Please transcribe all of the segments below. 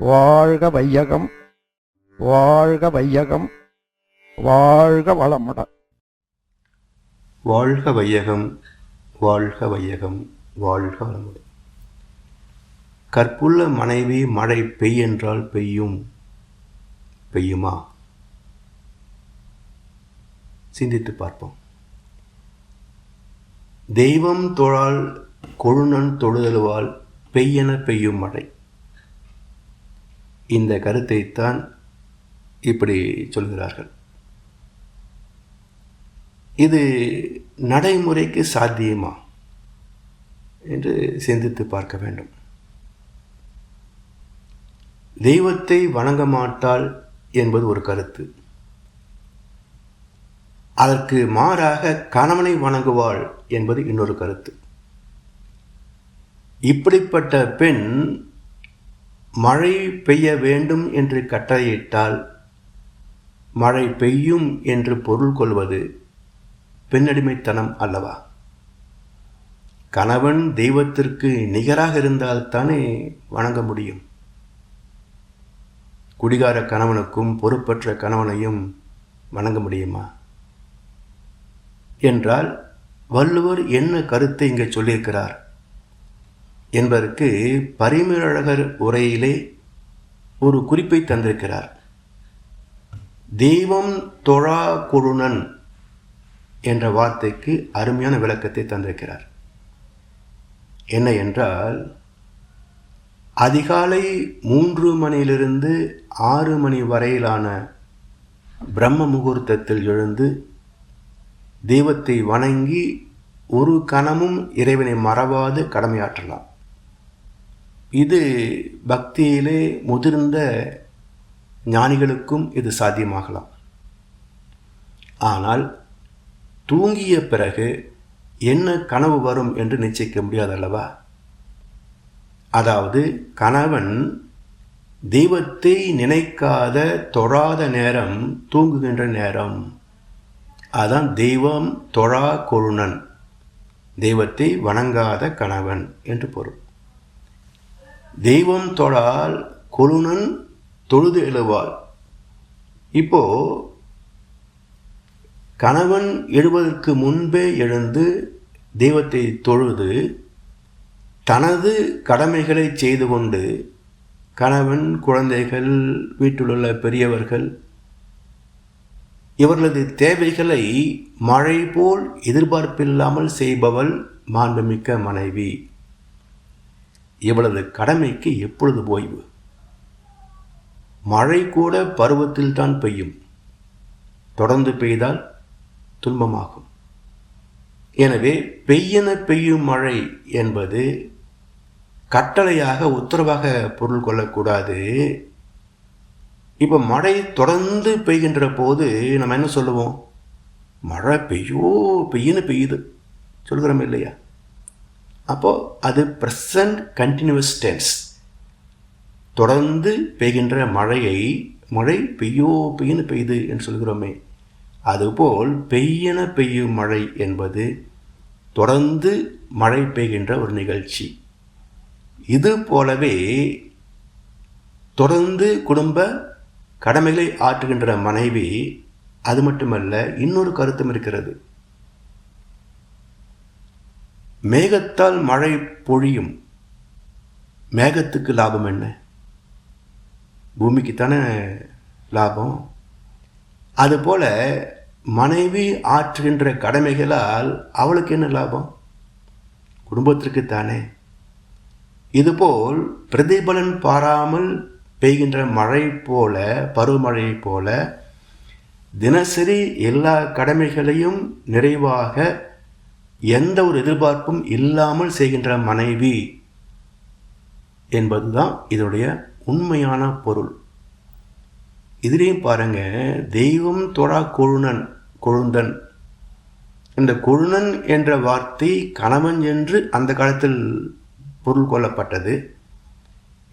வாழ்க வையகம், வாழ்க வையகம், வாழ்க வளமுடன். வாழ்க வையகம், வாழ்க வையகம், வாழ்க வளமுடன். கற்புள்ள மனைவி மழை பெய்யென்றால் பெய்யும், பெய்யுமா? சிந்தித்து பார்ப்போம். தெய்வம் தொழால் கொழுநன் தொழுதலுவால் பெய்யென பெய்யும் மழை. இந்த கருத்தைத்தான் இப்படி சொல்கிறார்கள். இது நடைமுறைக்கு சாத்தியமா என்று சிந்தித்து பார்க்க வேண்டும். தெய்வத்தை வணங்க மாட்டாள் என்பது ஒரு கருத்து. அதற்கு மாறாக கணவனை வணங்குவாள் என்பது இன்னொரு கருத்து. இப்படிப்பட்ட பெண் மழை பெய்ய வேண்டும் என்று கட்டளையிட்டால் மழை பெய்யும் என்று பொருள் கொள்வது பெண்ணடிமைத்தனம் அல்லவா? கணவன் தெய்வத்திற்கு நிகராக இருந்தால்தானே வணங்க முடியும். குடிகார கணவனுக்கும் பொறுப்பற்ற கணவனையும் வணங்க முடியுமா என்றால் வள்ளுவர் என்ன கருத்தை இங்கே சொல்லியிருக்கிறார் என்பதற்கு பரிமேலழகர் உரையிலே ஒரு குறிப்பை தந்திருக்கிறார். தெய்வம் தொழா கொழுநன் என்ற வார்த்தைக்கு அருமையான விளக்கத்தை தந்திருக்கிறார். என்ன என்றால், அதிகாலை 3 மணியிலிருந்து 6 மணி வரையிலான பிரம்ம முகூர்த்தத்தில் எழுந்து தெய்வத்தை வணங்கி ஒரு கணமும் இறைவனை மறவாது கடமையாற்றலாம். இது பக்தியிலே முதிர்ந்த ஞானிகளுக்கும் இது சாத்தியமாகலாம். ஆனால் தூங்கிய பிறகு என்ன கனவு வரும் என்று நிச்சயிக்க முடியாதல்லவா? அதாவது கணவன் தெய்வத்தை நினைக்காத தொழாத நேரம் தூங்குகின்ற நேரம். அதான் தெய்வம் தொழா கொழுநன், தெய்வத்தை வணங்காத கணவன் என்று பொருள். தெய்வம் தொழால் கொழுநன் தொழுது எழுவாள். இப்போ கணவன் எழுவதற்கு முன்பே எழுந்து தெய்வத்தை தொழுது தனது கடமைகளை செய்து கொண்டு கணவன், குழந்தைகள், வீட்டிலுள்ள பெரியவர்கள் இவர்களது தேவைகளை மழை போல் எதிர்பார்ப்பில்லாமல் செய்பவள் மாண்புமிக்க மனைவி. இவளது கடமைக்கு எப்பொழுது ஓய்வு? மழை கூட பருவத்தில் தான் பெய்யும். தொடர்ந்து பெய்தால் துன்பமாகும். எனவே பெய்யென பெய்யும் மழை என்பது கட்டளையாக, உத்தரவாக பொருள் கொள்ளக்கூடாது. இப்போ மழை தொடர்ந்து பெய்கின்ற போது நம்ம என்ன சொல்லுவோம்? மழை பெய்யுன்னு பெய்யுது சொல்கிறோம் இல்லையா? அப்போது அது ப்ரெசன்ட் கண்டினியூஸ் டென்ஸ். தொடர்ந்து பெய்கின்ற மழை பெய்யுன்னு பெய்யுது என்று சொல்கிறோமே, அதுபோல் பெய்யென பெய்யும் மழை என்பது தொடர்ந்து மழை பெய்கின்ற ஒரு நிகழ்ச்சி. இது போலவே தொடர்ந்து குடும்ப கடமைகளை ஆற்றுகின்ற மனைவி. அது மட்டுமல்ல, இன்னொரு கருத்தும் இருக்கிறது. மேகத்தால் மழை பொழியும். மேகத்துக்கு லாபம் என்ன? பூமிக்குத்தானே லாபம். அதுபோல மனைவி ஆற்றுகின்ற கடமைகளால் அவளுக்கு என்ன லாபம்? குடும்பத்திற்குத்தானே. இதுபோல் பிரதிபலன் பாராமல் பெய்கின்ற மழை போல, பருவமழை போல தினசரி எல்லா கடமைகளையும் நிறைவாக எந்த ஒரு எதிர்பார்ப்பும் இல்லாமல் செய்கின்ற மனைவி என்பதுதான் இதனுடைய உண்மையான பொருள். இதுலேயும் பாருங்க, தெய்வம் தொழா கொழுந்தன். இந்த கொழுநன் என்ற வார்த்தை கணவன் என்று அந்த காலத்தில் பொருள் கொள்ளப்பட்டது.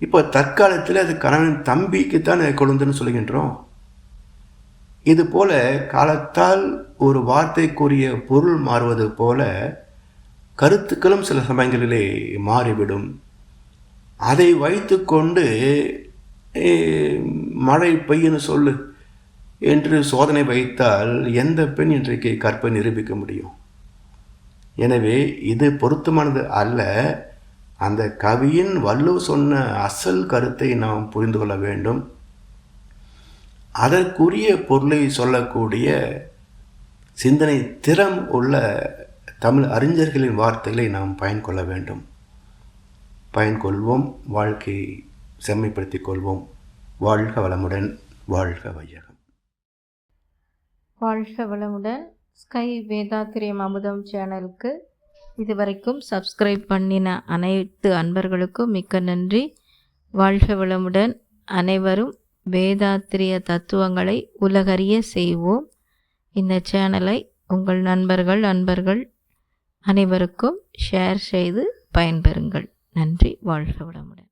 இப்போ தற்காலத்தில் அது கணவன் தம்பிக்குத்தான் கொழுந்தன் சொல்கின்றோம். இது போல காலத்தால் ஒரு வார்த்தைக்குரிய பொருள் மாறுவது போல கருத்துக்களும் சில சமயங்களிலே மாறிவிடும். அதை வைத்து கொண்டு மழை பெய்யுன்னு சொல்லு என்று சோதனை வைத்தால் எந்த பெண் இன்றைக்கு கற்பை நிரூபிக்க முடியும்? எனவே இது பொருத்தமானது அல்ல. அந்த கவியின் வள்ளுவர் சொன்ன அசல் கருத்தை நாம் புரிந்து கொள்ள வேண்டும். அதற்குரிய பொருளை சொல்லக்கூடிய சிந்தனை திறம் உள்ள தமிழ் அறிஞர்களின் வார்த்தைகளை நாம் பயன்கொள்ள வேண்டும். பயன்கொள்வோம், வாழ்க்கையை செம்மைப்படுத்திக் கொள்வோம். வாழ்க வளமுடன், வாழ்க வையகம். வாழ்க வளமுடன். ஸ்கை வேதாத்திரியம் அமுதம் சேனலுக்கு இதுவரைக்கும் சப்ஸ்கிரைப் பண்ணின அனைத்து அன்பர்களுக்கும் மிக்க நன்றி. வாழ்க வளமுடன். அனைவரும் வேதாத்திரிய தத்துவங்களை உலகறிய செய்வோம். இந்த சேனலை உங்கள் நண்பர்கள் அனைவருக்கும் ஷேர் செய்து பயன்பெறுங்கள். நன்றி. வாழ்க வளமுடன்.